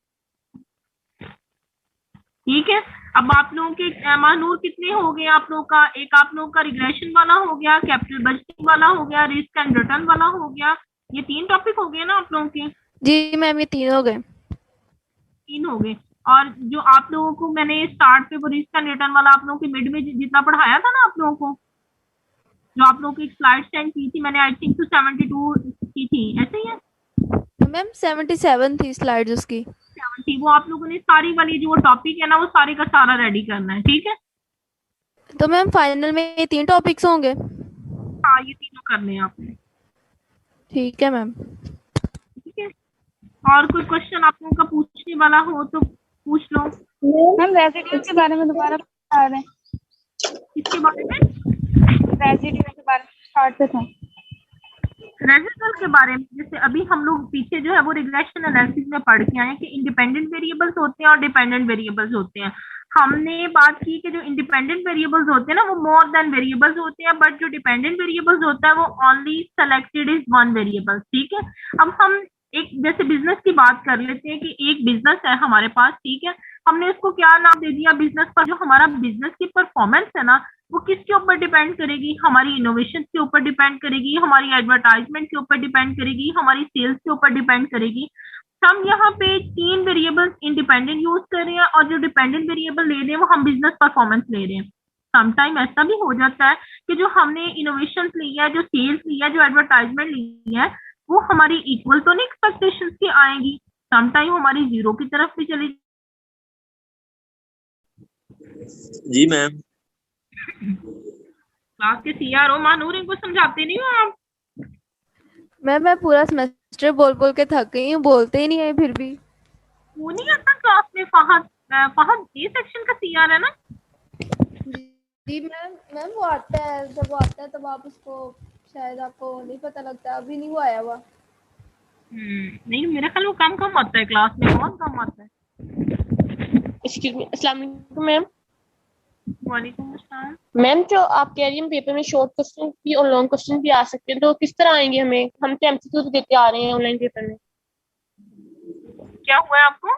ठीक है। अब आप लोगों के महानूर कितने हो गए आप लोगों का, एक आप लोगों का रिग्रेशन वाला हो गया, कैपिटल बजटिंग वाला हो गया, रिस्क एंड रिटर्न वाला हो गया। ये 3 टॉपिक हो गए ना आप लोगों के। जी मैम, ये 3 हो गए। 3 हो गए। और जो आप लोगों को मैंने स्टार्ट पे वो रिस्क एंड रिटर्न वाला आप लोगों के मिड में जितना पढ़ाया था ना आप लोगों को, जो आप लोगों की एक स्लाइड सेंड की थी मैंने, आई थिंक तो 72 की थी, ऐसे ही है मैम 77 थी स्लाइड्स उसकी। 70। वो आप लोगों ने सारी वाली जो टॉपिक है ना वो सारे का सारा रेडी करना है, ठीक है। तो मैम फाइनल में ये 3 टॉपिक्स होंगे। हाँ ये तीनों करने हैं आपने, ठीक है मैम। ठीक है। और कोई क्वेश्चन आप लोगों का पूछने वाला हो तो पूछ लो। मैम रेजिड्यू के बारे में दोबारा बता रहे हैं। इसके बारे में, रेजिड्यू के बारे में स्टार्ट पे था। रेजिडुअल के बारे में जैसे अभी हम लोग पीछे जो है वो रिग्रेशन एनालिसिस में पढ़ के आए हैं कि इंडिपेंडेंट वेरिएबल्स होते हैं और डिपेंडेंट वेरिएबल्स होते हैं। हमने बात की कि जो इंडिपेंडेंट वेरिएबल्स होते हैं ना वो मोर देन वेरिएबल्स होते हैं, बट जो डिपेंडेंट वेरिएबल्स होता है वो ओनली सेलेक्टेड इज 1 वेरिएबल, ठीक है। अब हम एक जैसे बिजनेस की बात कर लेते हैं कि एक बिजनेस है हमारे पास, ठीक है। हमने उसको क्या नाम दे दिया बिजनेस का। जो हमारा बिजनेस की परफॉर्मेंस है ना वो किसके ऊपर डिपेंड करेगी, हमारी इनोवेशन के ऊपर डिपेंड करेगी, हमारी एडवर्टाइजमेंट के ऊपर डिपेंड करेगी, हमारी सेल्स के ऊपर डिपेंड करेगी। हम यहाँ पे 3 वेरिएबल्स इंडिपेंडेंट यूज कर रहे हैं और जो डिपेंडेंट वेरिएबल ले रहे हैं वो हम बिजनेस परफॉर्मेंस ले रहे हैं। समटाइम ऐसा भी हो जाता है कि जो हमने इनोवेशन ली है, जो सेल्स ली है, जो एडवर्टाइजमेंट ली है वो हमारी इक्वल तो नहीं एक्सपेक्टेशंस की आएगी, समटाइम हमारी 0 की तरफ भी चली। जी मैम। क्लास के सीआर हो मानूर, इनको समझाते नहीं हो आप। मैम मैं पूरा सेमेस्टर बोल बोल के थक गई हूँ, बोलते ही नहीं है फिर भी। वो नहीं आता क्लास में। फहद ए सेक्शन का सीआर है ना। जी मैम, मैम वो आता है, जब वो आता है तब आप उसको शायद आपको नहीं पता लगता, अभी नहीं वो आया हुआ। नहीं मेरा ख्याल वो कम आता है, क्लास में बहुत कम आता है। एक्सक्यूज मी, अस्सलाम वालेकुम मैम। वालेकुम अस्सलाम। मैम जो आप कह रही हैं पेपर में शॉर्ट क्वेश्चन भी और लॉन्ग क्वेश्चन भी आ सकते हैं, तो किस तरह आएंगे हमें? हम तो एमसीक्यू तो देते आ रहे हैं ऑनलाइन पेपर में। क्या हुआ है आपको?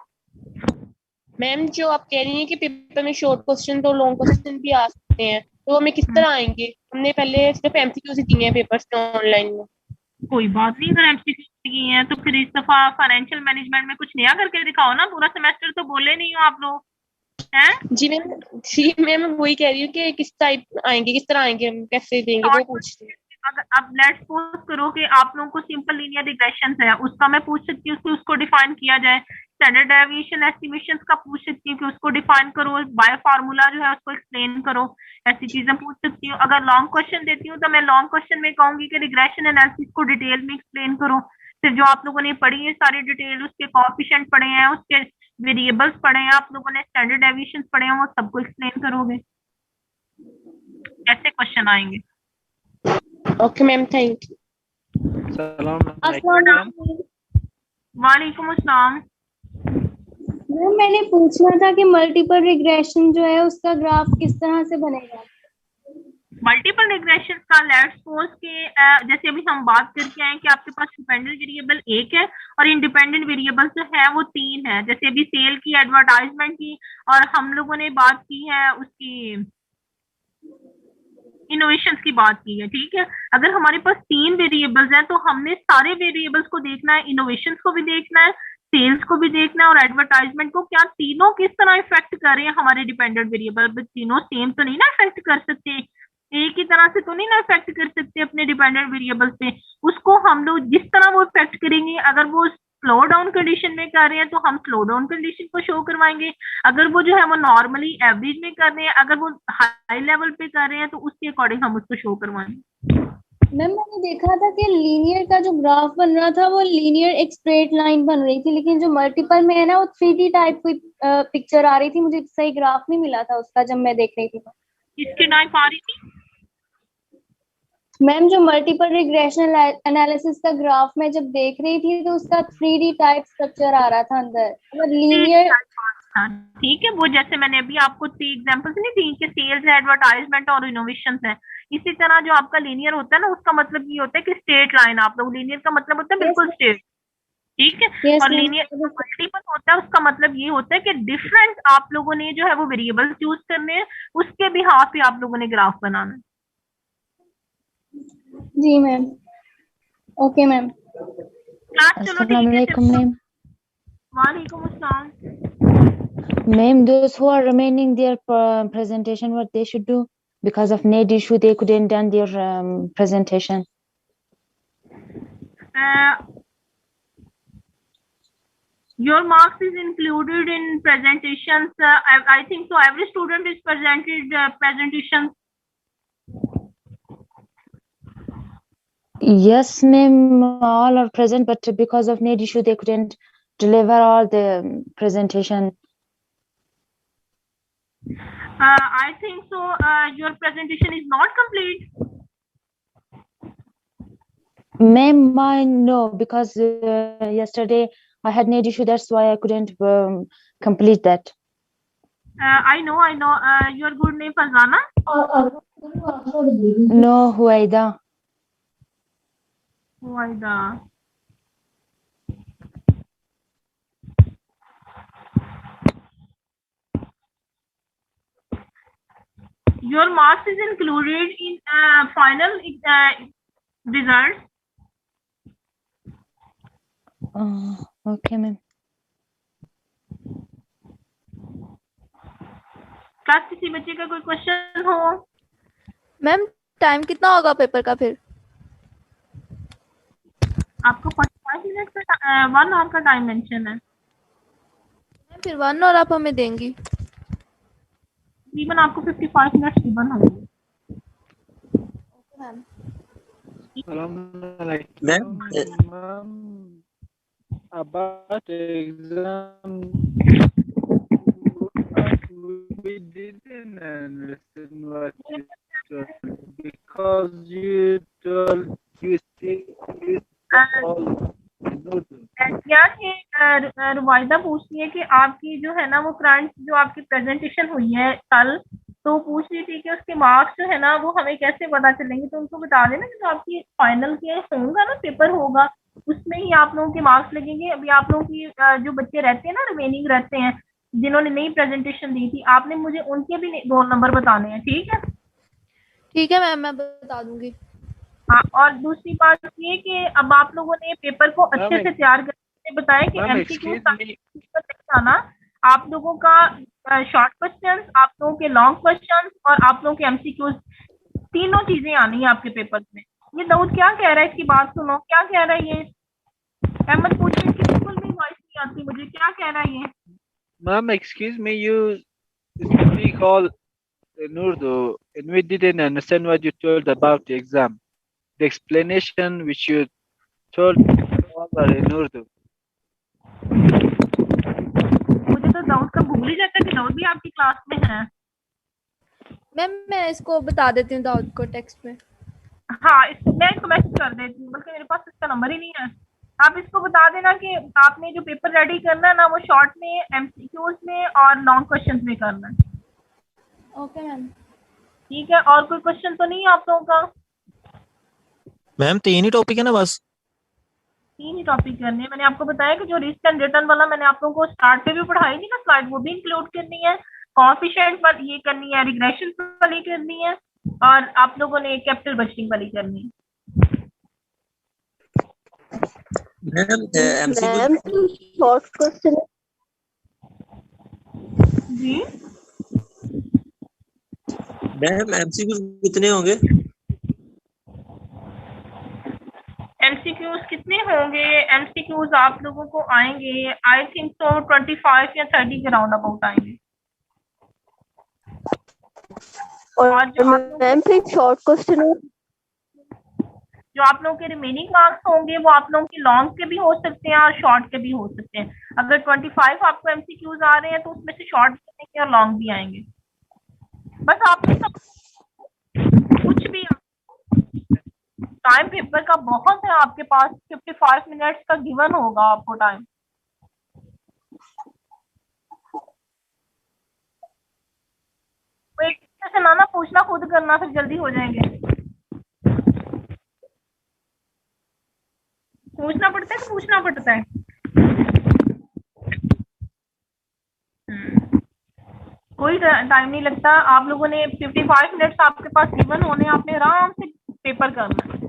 मैम जो आप कह रही हैं कि पेपर में शॉर्ट क्वेश्चन तो लॉन्ग क्वेश्चन भी आ सकते हैं, तो हमें किस तरह आएंगे? हमने पहले सिर्फ एमसीक्यू ही दिए हैं पेपर्स में ऑनलाइन में। कोई बात नहीं, अगर एमसीक्यू दिए हैं तो फिर इस दफा फाइनेंशियल मैनेजमेंट में कुछ नया करके दिखाओ ना। पूरा सेमेस्टर तो बोले नहीं हो आप लोग हैं। जी मैम वही कह रही हूँ कि किस टाइप आएंगे, किस तरह आएंगे, हम कैसे देंगे वो पूछते हैं। अगर अब लेट्स सपोज करो कि आप लोगों को सिंपल लीनियर रिग्रेशन है, उसका मैं पूछ सकती हूँ कि उसको डिफाइन किया जाए। स्टैंडर्ड डेविएशन एस्टिमेशन का पूछ सकती हूँ कि उसको डिफाइन करो, बाय फार्मूला जो है उसको एक्सप्लेन करो, ऐसी चीजें पूछ सकती हूँ। अगर लॉन्ग क्वेश्चन देती हूँ तो मैं लॉन्ग क्वेश्चन में कहूंगी कि रिग्रेशन एनालिसिस को डिटेल में एक्सप्लेन करो। फिर जो आप लोगों ने पढ़ी है सारी डिटेल, उसके कोएफिशिएंट पढ़े हैं, उसके वेरिएबल्स पढ़े हैं, आप लोगों ने स्टैंडर्ड डेविएशन पढ़े हैं, वो सबको एक्सप्लेन करोगे। ऐसे क्वेश्चन आएंगे। Okay ma'am, thank you. अस्सलाम वालेकुम अस्सलाम। मैम, मैंने पूछना था कि मल्टीपल रिग्रेशन जो है उसका ग्राफ किस तरह से बनेगा? मल्टीपल रिग्रेशन का लेट्स सपोज के जैसे अभी हम बात करके आए कि आपके पास डिपेंडेंट वेरिएबल एक है और इंडिपेंडेंट वेरिएबल जो है वो 3 है। जैसे अभी सेल की, एडवर्टाइजमेंट की, और हम लोगों ने बात की है उसकी इनोवेशंस की बात की है, ठीक है। अगर हमारे पास 3 वेरिएबल्स हैं तो हमने सारे वेरिएबल्स को देखना है, इनोवेशंस को भी देखना है, सेल्स को भी देखना है और एडवर्टाइजमेंट को। क्या तीनों किस तरह इफेक्ट कर रहे हैं हमारे डिपेंडेंट वेरिएबल? तीनों सेम तो नहीं ना इफेक्ट कर सकते, एक ही तरह से तो नहीं ना इफेक्ट कर सकते अपने डिपेंडेंट वेरिएबल पे। उसको हम लोग जिस तरह वो इफेक्ट करेंगे, अगर वो स्लो डाउन कंडीशन में कर रहे हैं तो हम स्लो डाउन कंडीशन को शो करवाएंगे। अगर वो जो है वो नॉर्मली एवरेज में कर रहे हैं, अगर वो हाई लेवल पे कर रहे हैं तो उसके अकॉर्डिंग हम उसको शो करवाएंगे। मैम, मैंने देखा था कि लीनियर का जो ग्राफ बन रहा था वो लीनियर एक स्ट्रेट लाइन बन रही थी, लेकिन जो मल्टीपल में है ना वो 3D टाइप की पिक्चर आ रही थी। मुझे सही ग्राफ नहीं मिला था उसका जब मैं देख रही थी। किसके टाइप आ रही थी? मैम, जो मल्टीपल रिग्रेशन एनालिसिस का ग्राफ मैं जब देख रही थी तो उसका 3D टाइप स्ट्रक्चर आ रहा था अंदर, मतलब लीनियर। हाँ ठीक है, वो जैसे मैंने अभी आपको 3 एग्जांपल्स नहीं दी कि सेल्स है, एडवर्टाइजमेंट और इनोवेशन है। इसी तरह जो आपका लीनियर होता है ना, उसका मतलब ये होता है कि स्ट्रेट लाइन। आप लोग लीनियर का मतलब होता है बिल्कुल स्ट्रेट, ठीक है। यस और मैम। लीनियर मल्टीपल होता है, उसका मतलब ये होता है कि डिफरेंट आप लोगों ने जो है वो वेरिएबल्स चूज करने हैं, उसके बिहाफ पे आप लोगों ने ग्राफ बनाना है। जी मैम। Okay ma'am. क्लास चलो ठीक है। Assalamualaikum, ma'am. वालेकुम अस्सलाम। Ma'am, those who are remaining their presentation, what they should do? Because of need issue, they couldn't done their presentation. Your marks is included in presentations. I think so. Every student is presented presentations. Yes, ma'am, all are present, but because of need issue, they couldn't deliver all the presentation. I think so. Your presentation is not complete. Ma'am, mine no, because yesterday I had need issue. That's why I couldn't complete that. I know. Your good name Fazana? No, Huaida. Huaida. Your marks is included in final results. Okay, ma'am. Class किसी बच्चे का कोई question हो? Ma'am, time कितना होगा paper का फिर? आपको 45 मिनट का 1 आवर का टाइम मेंशन है। फिर 1 और आप हमें देंगी? तकरीबन आपको 55 मिनट गिवन होंगे। Ma'am about exam, we didn't understand what you told because you told you speak all यार ये रुवाइदा पूछती है कि आपकी जो है ना वो करंट जो आपकी प्रेजेंटेशन हुई है कल, तो पूछ रही थी कि उसके मार्क्स जो है ना वो हमें कैसे पता चलेंगे। तो उनको बता देना कि जो आपकी फाइनल के होगा ना पेपर होगा उसमें ही आप लोगों के मार्क्स लगेंगे। अभी आप लोगों की जो बच्चे रहते हैं ना रिमेनिंग रहते हैं जिन्होंने नई प्रेजेंटेशन दी थी, आपने मुझे उनके भी रोल नंबर बताने हैं, ठीक है? ठीक है मैम, मैं बता दूंगी। हाँ, और दूसरी बात ये कि अब आप लोगों ने पेपर को अच्छे से तैयार करके बताया कि एमसीक्यू आना, आप लोगों का शॉर्ट क्वेश्चंस, आप लोगों के लॉन्ग क्वेश्चंस और आप लोगों के एमसीक्यूज, तीनों चीजें आनी है आपके पेपर में। ये दाऊद क्या कह रहा है, इसकी बात सुनो, क्या कह रहा है ये? अहमद पूछे, इसकी बिल्कुल भी वॉइस नहीं आती मुझे, क्या कह रहा है ये? Ma'am, excuse me, you speak all in Urdu and we didn't understand what you told about the exam. The explanation which you told all are in Urdu. मुझे तो दाऊद का भूल ही जाता है कि दाऊद भी आपकी क्लास में है। मैम मैं इसको बता देती हूँ दाऊद को टेक्स्ट में। हाँ, मैं इसको मैसेज कर देती हूँ, बल्कि मेरे पास इसका नंबर ही नहीं है। आप इसको बता देना कि आपने जो पेपर रेडी करना है ना, वो शॉर्ट में, एमसीक्यूज में और लॉन्ग क्वेश्चंस में करना है। Okay ma'am. ठीक है, और कोई क्वेश्चन तो नहीं आप लोगों का? मैम 3 ही टॉपिक है ना बस? 3 ही टॉपिक करने हैं। मैंने आपको बताया कि जो रिस्क एंड रिटर्न वाला मैंने आप लोगों को स्टार्ट पे भी पढ़ाई थी ना स्लाइड, वो भी इंक्लूड करनी है, कोएफिशिएंट पर ये करनी है, रिग्रेशन वाली करनी है, और आप लोगों ने कैपिटल बजटिंग वाली करनी है। मैम एमसीक्यू शॉर्ट क्वेश्चन जी मैम एमसीक्यू कितने होंगे? एमसीक्यूज कितने होंगे? एमसीक्यूज आप लोगों को आएंगे आई थिंक तो 25 या 30 के राउंड अबाउट आएंगे। और जो शॉर्ट क्वेश्चन जो आप लोगों के रिमेनिंग मार्क्स होंगे वो आप लोगों के लॉन्ग के भी हो सकते हैं और शॉर्ट के भी हो सकते हैं। अगर 25 आपको एमसीक्यूज आ रहे हैं तो उसमें से शॉर्ट भी आएंगे और लॉन्ग भी आएंगे। बस आपने सब कुछ भी, टाइम पेपर का बहुत है आपके पास, 55 मिनट्स का गिवन होगा आपको टाइम। एक से ना पूछना, खुद करना, फिर जल्दी हो जाएंगे। पूछना पड़ता है कि पूछना पड़ता है? कोई टाइम नहीं लगता। आप लोगों ने 55 मिनट्स आपके पास गिवन होने, आपने आराम से पेपर करना है।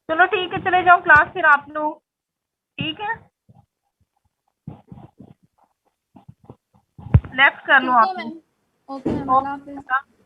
चलो ठीक है, चले जाओ क्लास फिर आप लोग। ठीक है, लेफ्ट कर लो आप। ओके मैम, अल्लाह हाफिज़।